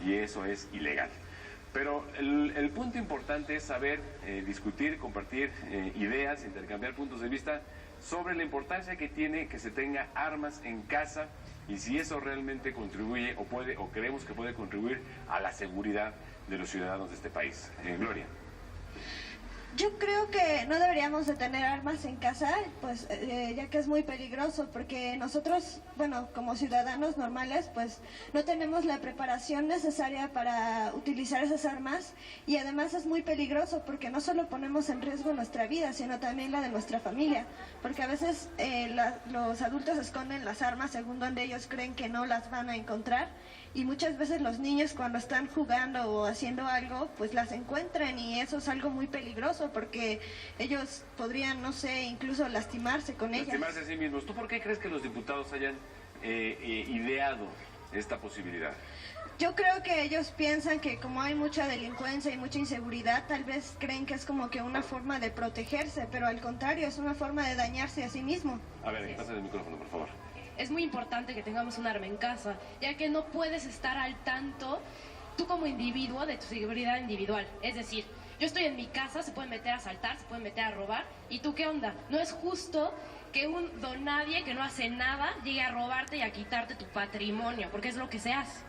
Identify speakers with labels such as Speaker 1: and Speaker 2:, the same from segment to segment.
Speaker 1: y eso es ilegal. Pero el punto importante es saber discutir, compartir ideas, intercambiar puntos de vista sobre la importancia que tiene que se tenga armas en casa y si eso realmente contribuye o creemos que puede contribuir a la seguridad de los ciudadanos de este país. Gloria.
Speaker 2: Yo creo que no deberíamos de tener armas en casa, pues ya que es muy peligroso, porque nosotros, bueno, como ciudadanos normales, pues no tenemos la preparación necesaria para utilizar esas armas y además es muy peligroso porque no solo ponemos en riesgo nuestra vida, sino también la de nuestra familia, porque a veces los adultos esconden las armas según donde ellos creen que no las van a encontrar y muchas veces los niños cuando están jugando o haciendo algo, pues las encuentran y eso es algo muy peligroso porque ellos podrían, no sé, incluso lastimarse con ellas.
Speaker 1: Lastimarse a sí mismos. ¿Tú por qué crees que los diputados hayan ideado esta posibilidad?
Speaker 2: Yo creo que ellos piensan que como hay mucha delincuencia y mucha inseguridad, tal vez creen que es como que una forma de protegerse, pero al contrario, es una forma de dañarse a sí mismo.
Speaker 1: A ver, pásale el micrófono, por favor.
Speaker 3: Es muy importante que tengamos un arma en casa, ya que no puedes estar al tanto, tú como individuo, de tu seguridad individual. Es decir, yo estoy en mi casa, se pueden meter a asaltar, se pueden meter a robar, ¿y tú qué onda? No es justo que un don nadie que no hace nada llegue a robarte y a quitarte tu patrimonio, porque es lo que se hace.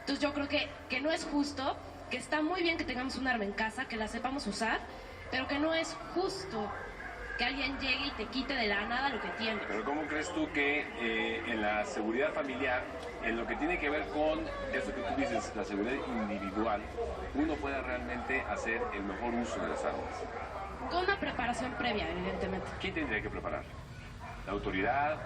Speaker 3: Entonces yo creo que no es justo, que está muy bien que tengamos un arma en casa, que la sepamos usar, pero que no es justo que alguien llegue y te quite de la nada lo que tienes.
Speaker 1: Pero ¿cómo crees tú que en la seguridad familiar, en lo que tiene que ver con eso que tú dices, la seguridad individual, uno pueda realmente hacer el mejor uso de las armas?
Speaker 3: Con una preparación previa, evidentemente.
Speaker 1: ¿Quién tendría que preparar? ¿La autoridad?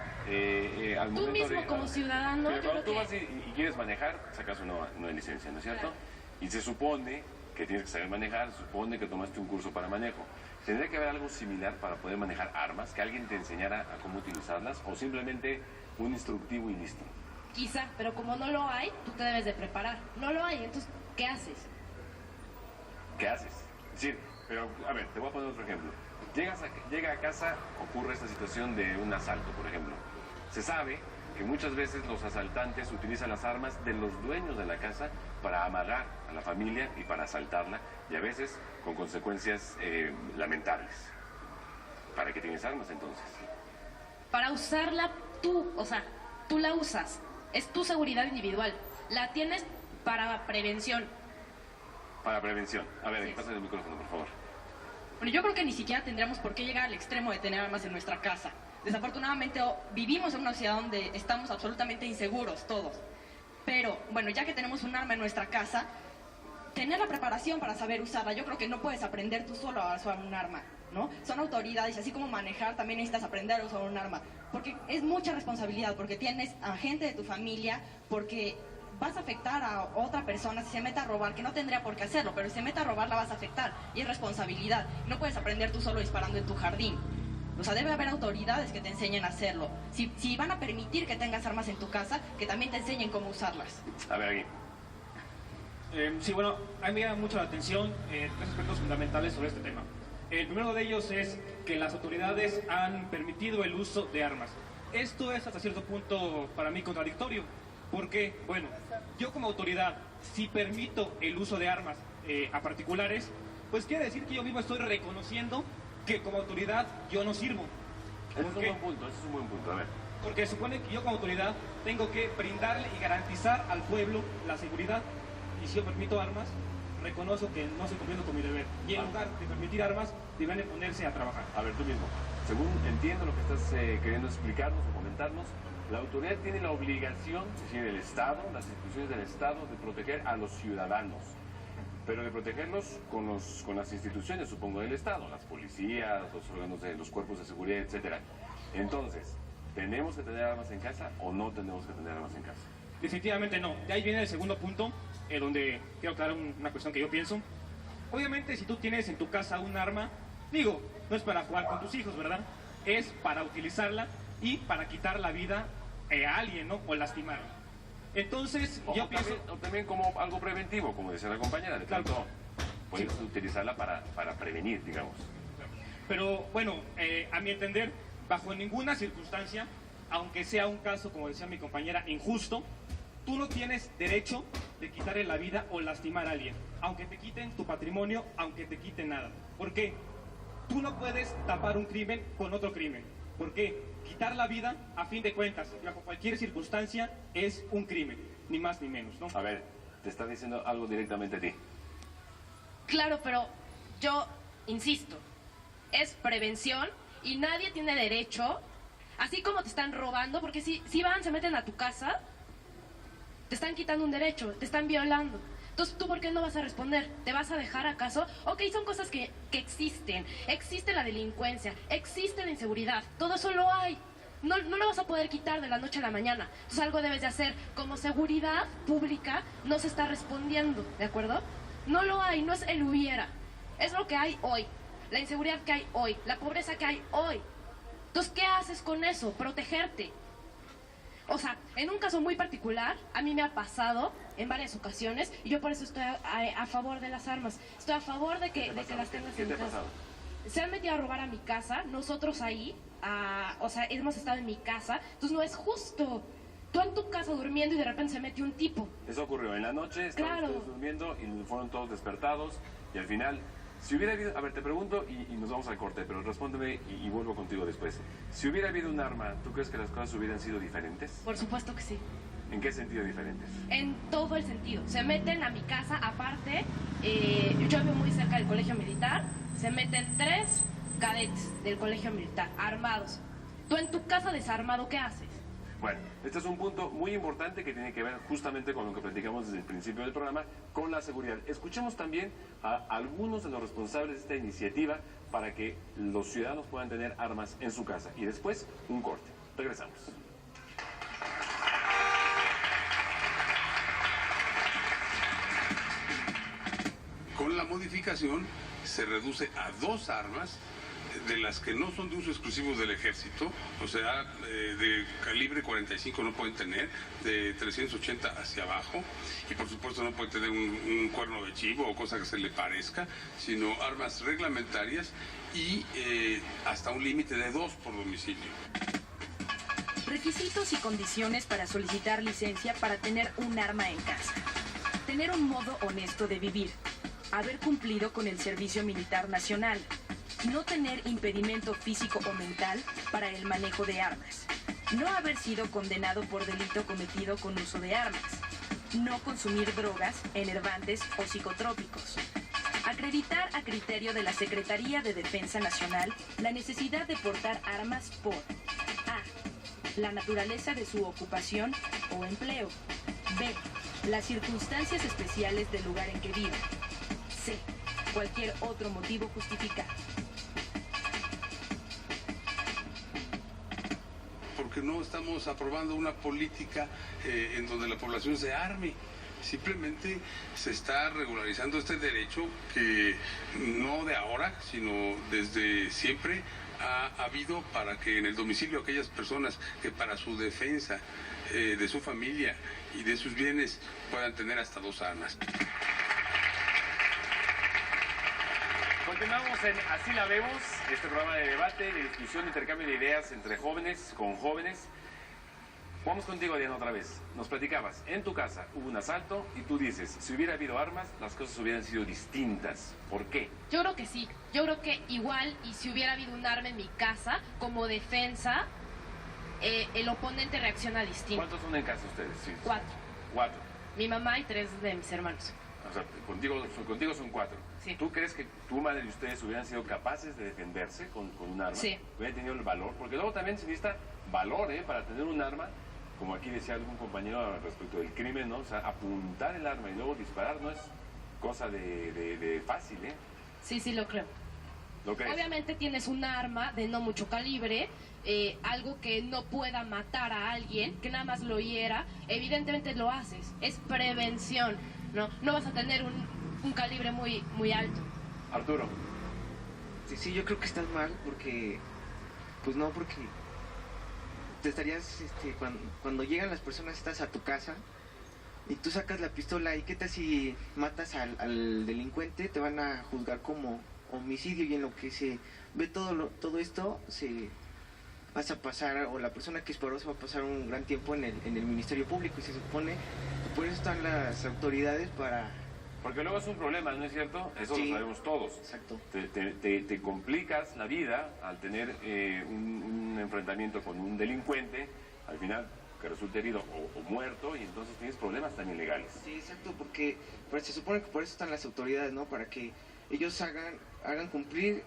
Speaker 1: Al
Speaker 3: Tú mismo como ciudadano.
Speaker 1: Pero cuando tú vas y quieres manejar, sacas una licencia, ¿no es cierto? Claro. Y se supone que tienes que saber manejar, se supone que tomaste un curso para manejo. ¿Tendría que haber algo similar para poder manejar armas? ¿Que alguien te enseñara a cómo utilizarlas? ¿O simplemente un instructivo y listo?
Speaker 3: Quizá, pero como no lo hay, tú te debes de preparar. No lo hay, entonces, ¿qué haces?
Speaker 1: ¿Qué haces? Es decir, pero, a ver, te voy a poner otro ejemplo. Llega a casa, ocurre esta situación de un asalto, por ejemplo. Se sabe que muchas veces los asaltantes utilizan las armas de los dueños de la casa para amagar a la familia y para asaltarla, y a veces con consecuencias lamentables. ¿Para qué tienes armas entonces?
Speaker 3: Para usarla tú, o sea, tú la usas. Es tu seguridad individual. La tienes para prevención.
Speaker 1: Para prevención. A ver, pásale el micrófono, por favor.
Speaker 4: Bueno, yo creo que ni siquiera tendríamos por qué llegar al extremo de tener armas en nuestra casa. Desafortunadamente vivimos en una sociedad donde estamos absolutamente inseguros todos. Pero, bueno, ya que tenemos un arma en nuestra casa, tener la preparación para saber usarla. Yo creo que no puedes aprender tú solo a usar un arma, ¿no? Son autoridades, así como manejar, también necesitas aprender a usar un arma. Porque es mucha responsabilidad, porque tienes a gente de tu familia, porque vas a afectar a otra persona si se mete a robar, que no tendría por qué hacerlo, pero si se mete a robar la vas a afectar, y es responsabilidad. No puedes aprender tú solo disparando en tu jardín. O sea, debe haber autoridades que te enseñen a hacerlo. Si van a permitir que tengas armas en tu casa, que también te enseñen cómo usarlas.
Speaker 1: A ver, aquí.
Speaker 5: Sí, bueno, a mí me llama mucho la atención tres aspectos fundamentales sobre este tema. El primero de ellos es que las autoridades han permitido el uso de armas. Esto es hasta cierto punto para mí contradictorio, porque, bueno, yo como autoridad, si permito el uso de armas a particulares, pues quiere decir que yo mismo estoy reconociendo que como autoridad yo no sirvo.
Speaker 1: Ese es un buen punto, a ver.
Speaker 5: Porque supone que yo como autoridad tengo que brindarle y garantizar al pueblo la seguridad, y si yo permito armas, reconozco que no estoy cumpliendo con mi deber. Y en lugar de permitir armas, deben ponerse a trabajar.
Speaker 1: A ver, tú mismo, según entiendo lo que estás queriendo explicarnos o comentarnos, la autoridad tiene la obligación, es decir, el Estado, las instituciones del Estado, de proteger a los ciudadanos. Pero de protegerlos con las instituciones, supongo, del Estado, las policías, los órganos de los cuerpos de seguridad, etcétera. Entonces, ¿tenemos que tener armas en casa o no tenemos que tener armas en casa?
Speaker 5: Definitivamente no. De ahí viene el segundo punto, donde quiero aclarar una cuestión que yo pienso. Obviamente, si tú tienes en tu casa un arma, digo, no es para jugar con tus hijos, ¿verdad? Es para utilizarla y para quitar la vida a alguien, ¿no? O lastimarlo. Entonces, yo pienso...
Speaker 1: También como algo preventivo, como decía la compañera, de tanto puedes utilizarla para prevenir, digamos.
Speaker 5: Pero, bueno, a mi entender, bajo ninguna circunstancia, aunque sea un caso, como decía mi compañera, injusto, tú no tienes derecho de quitarle la vida o lastimar a alguien, aunque te quiten tu patrimonio, aunque te quiten nada. ¿Por qué? Tú no puedes tapar un crimen con otro crimen. ¿Por qué? Quitar la vida, a fin de cuentas, bajo cualquier circunstancia, es un crimen, ni más ni menos, ¿no?
Speaker 1: A ver, te está diciendo algo directamente a ti.
Speaker 3: Claro, pero yo insisto, es prevención y nadie tiene derecho, así como te están robando, porque si van, se meten a tu casa, te están quitando un derecho, te están violando. Entonces, ¿tú por qué no vas a responder? ¿Te vas a dejar acaso? Ok, son cosas que existen. Existe la delincuencia, existe la inseguridad, todo eso lo hay. No lo vas a poder quitar de la noche a la mañana. Entonces algo debes de hacer. Como seguridad pública no se está respondiendo, ¿de acuerdo? No lo hay, no es el hubiera. Es lo que hay hoy. La inseguridad que hay hoy, la pobreza que hay hoy. Entonces, ¿qué haces con eso? Protegerte. O sea, en un caso muy particular, a mí me ha pasado en varias ocasiones y yo por eso estoy a favor de las armas. Estoy a favor de que las tengas
Speaker 1: ¿Qué
Speaker 3: en
Speaker 1: te ha
Speaker 3: casa.
Speaker 1: pasado?
Speaker 3: Se han metido a robar a mi casa, nosotros ahí, o sea, hemos estado en mi casa, entonces no es justo. Tú en tu casa durmiendo y de repente se mete un tipo.
Speaker 1: Eso ocurrió en la noche, estaban
Speaker 3: Claro.
Speaker 1: ustedes durmiendo y fueron todos despertados y al final, si hubiera habido, a ver, te pregunto y nos vamos al corte, pero respóndeme y vuelvo contigo después. Si hubiera habido un arma, ¿tú crees que las cosas hubieran sido diferentes?
Speaker 3: Por supuesto que sí.
Speaker 1: ¿En qué sentido diferentes?
Speaker 3: En todo el sentido. Se meten a mi casa, aparte, yo vivo muy cerca del colegio militar, se meten 3 cadetes del colegio militar, armados. Tú en tu casa desarmado, ¿qué haces?
Speaker 1: Bueno, este es un punto muy importante que tiene que ver justamente con lo que platicamos desde el principio del programa, con la seguridad. Escuchemos también a algunos de los responsables de esta iniciativa para que los ciudadanos puedan tener armas en su casa. Y después, un corte. Regresamos.
Speaker 6: Con la modificación se reduce a 2 armas, de las que no son de uso exclusivo del ejército, o sea, de calibre 45 no pueden tener, de 380 hacia abajo, y por supuesto no pueden tener un cuerno de chivo o cosa que se le parezca, sino armas reglamentarias y hasta un límite de 2 por domicilio.
Speaker 7: Requisitos y condiciones para solicitar licencia para tener un arma en casa. Tener un modo honesto de vivir. Haber cumplido con el servicio militar nacional. No tener impedimento físico o mental para el manejo de armas. No haber sido condenado por delito cometido con uso de armas. No consumir drogas, enervantes o psicotrópicos. Acreditar a criterio de la Secretaría de Defensa Nacional la necesidad de portar armas por A. La naturaleza de su ocupación o empleo. B. Las circunstancias especiales del lugar en que vive. C. Cualquier otro motivo justificado.
Speaker 6: Porque no estamos aprobando una política en donde la población se arme. Simplemente se está regularizando este derecho que no de ahora, sino desde siempre ha habido, para que en el domicilio aquellas personas que para su defensa de su familia y de sus bienes puedan tener hasta 2 armas.
Speaker 1: Continuamos en Así la Vemos, este programa de debate, de discusión, de intercambio de ideas entre jóvenes, con jóvenes. Vamos contigo, Diana, otra vez. Nos platicabas, en tu casa hubo un asalto y tú dices, si hubiera habido armas, las cosas hubieran sido distintas. ¿Por qué?
Speaker 3: Yo creo que sí. Yo creo que igual, y si hubiera habido un arma en mi casa, como defensa, el oponente reacciona distinto.
Speaker 1: ¿Cuántos son en casa ustedes? Sí.
Speaker 3: 4.
Speaker 1: 4.
Speaker 3: Mi mamá y 3 de mis hermanos.
Speaker 1: O sea, contigo son 4.
Speaker 3: Sí.
Speaker 1: ¿Tú crees que tu madre y ustedes hubieran sido capaces de defenderse con un arma?
Speaker 3: Sí.
Speaker 1: ¿Hubieran tenido el valor? Porque luego también se necesita valor, para tener un arma, como aquí decía algún compañero respecto del crimen, ¿no? O sea, apuntar el arma y luego disparar no es cosa de fácil, ¿eh?
Speaker 3: Sí, sí, lo creo.
Speaker 1: ¿Lo crees?
Speaker 3: Obviamente tienes un arma de no mucho calibre, algo que no pueda matar a alguien, que nada más lo hiera, evidentemente lo haces. Es prevención, ¿no? No vas a tener un calibre muy, muy alto.
Speaker 1: Arturo.
Speaker 8: Sí, yo creo que estás mal porque, pues no, porque te estarías, cuando llegan las personas, estás a tu casa y tú sacas la pistola y qué tal si matas al delincuente, te van a juzgar como homicidio y en lo que se ve todo esto, vas a pasar, o la persona que disparó se va a pasar un gran tiempo en el Ministerio Público y se supone por eso están las autoridades para...
Speaker 1: Porque luego es un problema, ¿no es cierto? Eso
Speaker 8: Sí.
Speaker 1: lo sabemos todos.
Speaker 8: Exacto.
Speaker 1: Te complicas la vida al tener un enfrentamiento con un delincuente, al final que resulte herido o muerto, y entonces tienes problemas también legales.
Speaker 8: Sí, exacto, porque pues, se supone que por eso están las autoridades, ¿no? Para que ellos hagan cumplir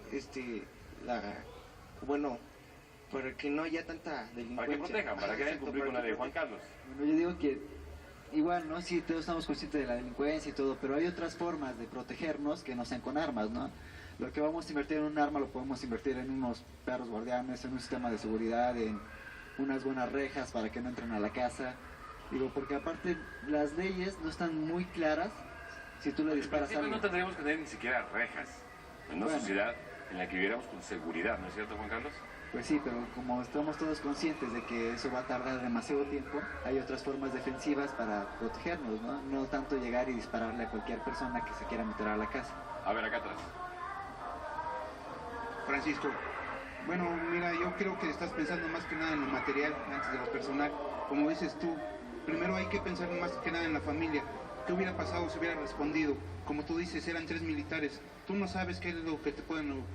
Speaker 8: para que no haya tanta delincuencia.
Speaker 1: Para que protejan, para que hagan
Speaker 8: Exacto,
Speaker 1: cumplir con la
Speaker 8: para
Speaker 1: de
Speaker 8: que
Speaker 1: Juan Carlos.
Speaker 9: Bueno, yo digo que igual, ¿no? Sí, todos estamos conscientes de la delincuencia y todo, pero hay otras formas de protegernos que no sean con armas, ¿no? Lo que vamos a invertir en un arma lo podemos invertir en unos perros guardianes, en un sistema de seguridad, en unas buenas rejas para que no entren a la casa. Digo, porque aparte las leyes no están muy claras si tú le disparas a
Speaker 1: No
Speaker 9: alguien.
Speaker 1: tendríamos que tener ni siquiera rejas en una
Speaker 9: Bueno.
Speaker 1: sociedad en la que viviéramos con seguridad, ¿no es cierto, Juan Carlos?
Speaker 9: Pues sí, pero como estamos todos conscientes de que eso va a tardar demasiado tiempo, hay otras formas defensivas para protegernos, ¿no? No tanto llegar y dispararle a cualquier persona que se quiera meter a la casa.
Speaker 1: A ver, acá atrás.
Speaker 10: Francisco, bueno, mira, yo creo que estás pensando más que nada en lo material antes de lo personal. Como dices tú, primero hay que pensar más que nada en la familia. ¿Qué hubiera pasado si hubiera respondido? Como tú dices, eran 3 militares. Tú no sabes qué es lo que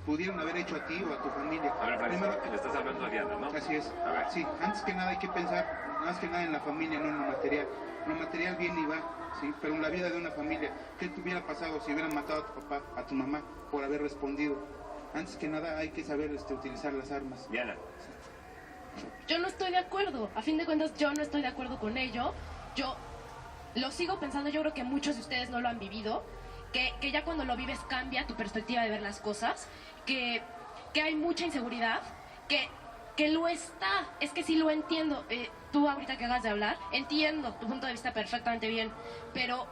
Speaker 10: pudieron haber hecho a ti o a tu familia.
Speaker 1: A ver, Francisco,
Speaker 10: Primero,
Speaker 1: le estás hablando a Diana, ¿no?
Speaker 10: así es.
Speaker 1: A ver.
Speaker 10: Sí, antes que nada hay que pensar más que nada en la familia, no en lo material. Lo material viene y va, sí, pero en la vida de una familia, ¿qué te hubiera pasado si hubieran matado a tu papá, a tu mamá, por haber respondido? Antes que nada hay que saber utilizar las armas.
Speaker 1: Diana.
Speaker 3: Yo no estoy de acuerdo. A fin de cuentas, yo no estoy de acuerdo con ello. Yo lo sigo pensando, yo creo que muchos de ustedes no lo han vivido, que ya cuando lo vives cambia tu perspectiva de ver las cosas, que hay mucha inseguridad, que lo está, es que sí lo entiendo. Tú ahorita que hagas de hablar, entiendo tu punto de vista perfectamente bien, pero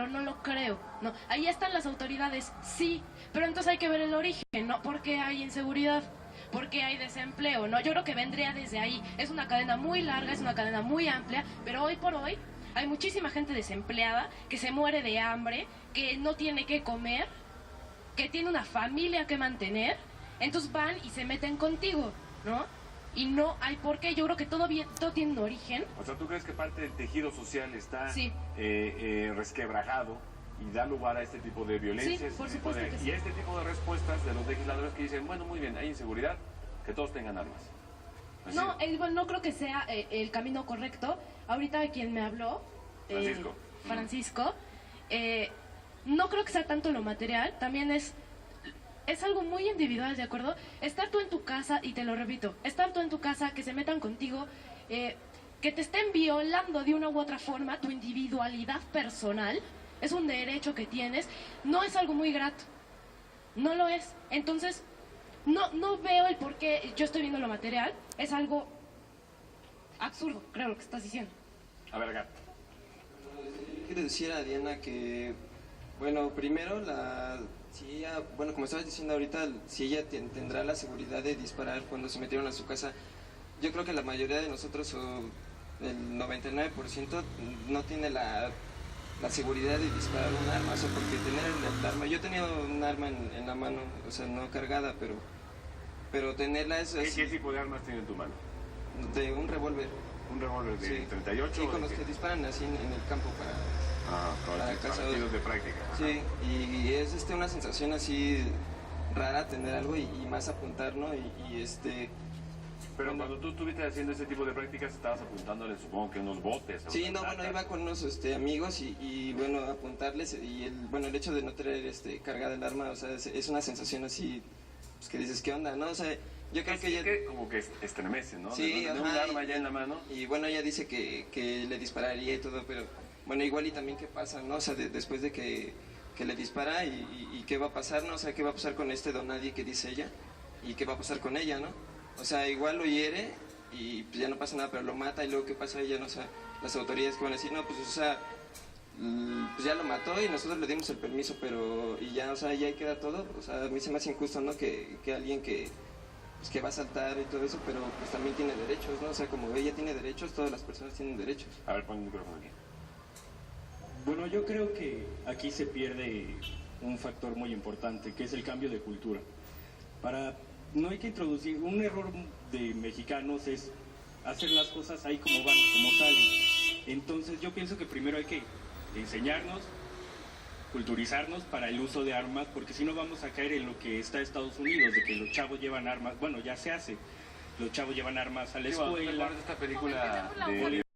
Speaker 3: no lo creo. No, ahí están las autoridades, sí, pero entonces hay que ver el origen, ¿no? ¿Por qué hay inseguridad? ¿Por qué hay desempleo? No, yo creo que vendría desde ahí. Es una cadena muy larga, es una cadena muy amplia, pero hoy por hoy hay muchísima gente desempleada que se muere de hambre, que no tiene que comer, que tiene una familia que mantener, entonces van y se meten contigo, ¿no? Y no hay por qué. Yo creo que todo tiene un origen.
Speaker 1: O sea, ¿tú crees que parte del tejido social está
Speaker 3: Sí.
Speaker 1: resquebrajado y da lugar a este tipo de violencia?
Speaker 3: Sí, por supuesto que sí.
Speaker 1: Y este tipo de respuestas de los legisladores que dicen, bueno, muy bien, hay inseguridad, que todos tengan armas. Así
Speaker 3: No,
Speaker 1: es.
Speaker 3: no creo que sea el camino correcto. Ahorita quien me habló, Francisco, no creo que sea tanto lo material, también es algo muy individual, ¿de acuerdo? Estar tú en tu casa, y te lo repito, estar tú en tu casa, que se metan contigo, que te estén violando de una u otra forma tu individualidad personal, es un derecho que tienes, no es algo muy grato, no lo es. Entonces, no veo el por qué yo estoy viendo lo material, es algo absurdo, creo lo que estás diciendo.
Speaker 1: A ver, acá.
Speaker 11: Quiero decir a Diana que, bueno, primero, si ella, bueno, como estabas diciendo ahorita, si ella tendrá la seguridad de disparar cuando se metieron a su casa, yo creo que la mayoría de nosotros, o el 99%, no tiene la seguridad de disparar un arma, o sea, porque tener el arma, yo he tenido un arma en la mano, o sea, no cargada, pero tenerla es así,
Speaker 1: ¿Qué tipo de armas tiene en tu mano?
Speaker 11: de un revólver.
Speaker 1: ¿Un revólver de
Speaker 11: Sí.
Speaker 1: 38?
Speaker 11: Sí,
Speaker 1: o
Speaker 11: con
Speaker 1: de
Speaker 11: los
Speaker 1: qué?
Speaker 11: que disparan así en el campo
Speaker 1: Con
Speaker 11: para
Speaker 1: los
Speaker 11: cazadores.
Speaker 1: tiros de práctica.
Speaker 11: Sí, y es una sensación así rara tener algo y más apuntar, ¿no?
Speaker 1: Pero
Speaker 11: bueno,
Speaker 1: cuando tú estuviste haciendo ese tipo de prácticas, estabas apuntándole, supongo que unos botes. o
Speaker 11: sí,
Speaker 1: unas
Speaker 11: no, bueno,
Speaker 1: latas.
Speaker 11: iba con unos amigos y bueno, apuntarles y el hecho de no tener cargada el arma, o sea, es una sensación así, pues que dices, ¿qué onda? ¿No? O sea, yo creo que ella...
Speaker 1: como que estremece, ¿no?
Speaker 11: Sí,
Speaker 1: de no tener un
Speaker 11: ajá,
Speaker 1: arma ya en la mano.
Speaker 11: Y bueno, ella dice que le dispararía y todo, pero bueno, igual y también qué pasa, ¿no? O sea, después de que le dispara y qué va a pasar, ¿no? O sea, qué va a pasar con este don nadie que dice ella y qué va a pasar con ella, ¿no? O sea, igual lo hiere y pues ya no pasa nada, pero lo mata y luego qué pasa ella, ¿no? O sea, las autoridades que van a decir, no, pues o sea, pues ya lo mató y nosotros le dimos el permiso, pero y ya, o sea, ya ahí queda todo. O sea, a mí se me hace injusto, ¿no? Que alguien que va a saltar y todo eso, pero pues también tiene derechos, ¿no? O sea, como ella tiene derechos, todas las personas tienen derechos.
Speaker 1: A ver, pon el micrófono aquí.
Speaker 12: Bueno, yo creo que aquí se pierde un factor muy importante, que es el cambio de cultura. No hay que introducir, un error de mexicanos es hacer las cosas ahí como van, como salen. Entonces yo pienso que primero hay que enseñarnos, culturizarnos para el uso de armas, porque si no vamos a caer en lo que está Estados Unidos, de que los chavos llevan armas, bueno, ya se hace, los chavos llevan armas a la escuela.
Speaker 1: Esta película de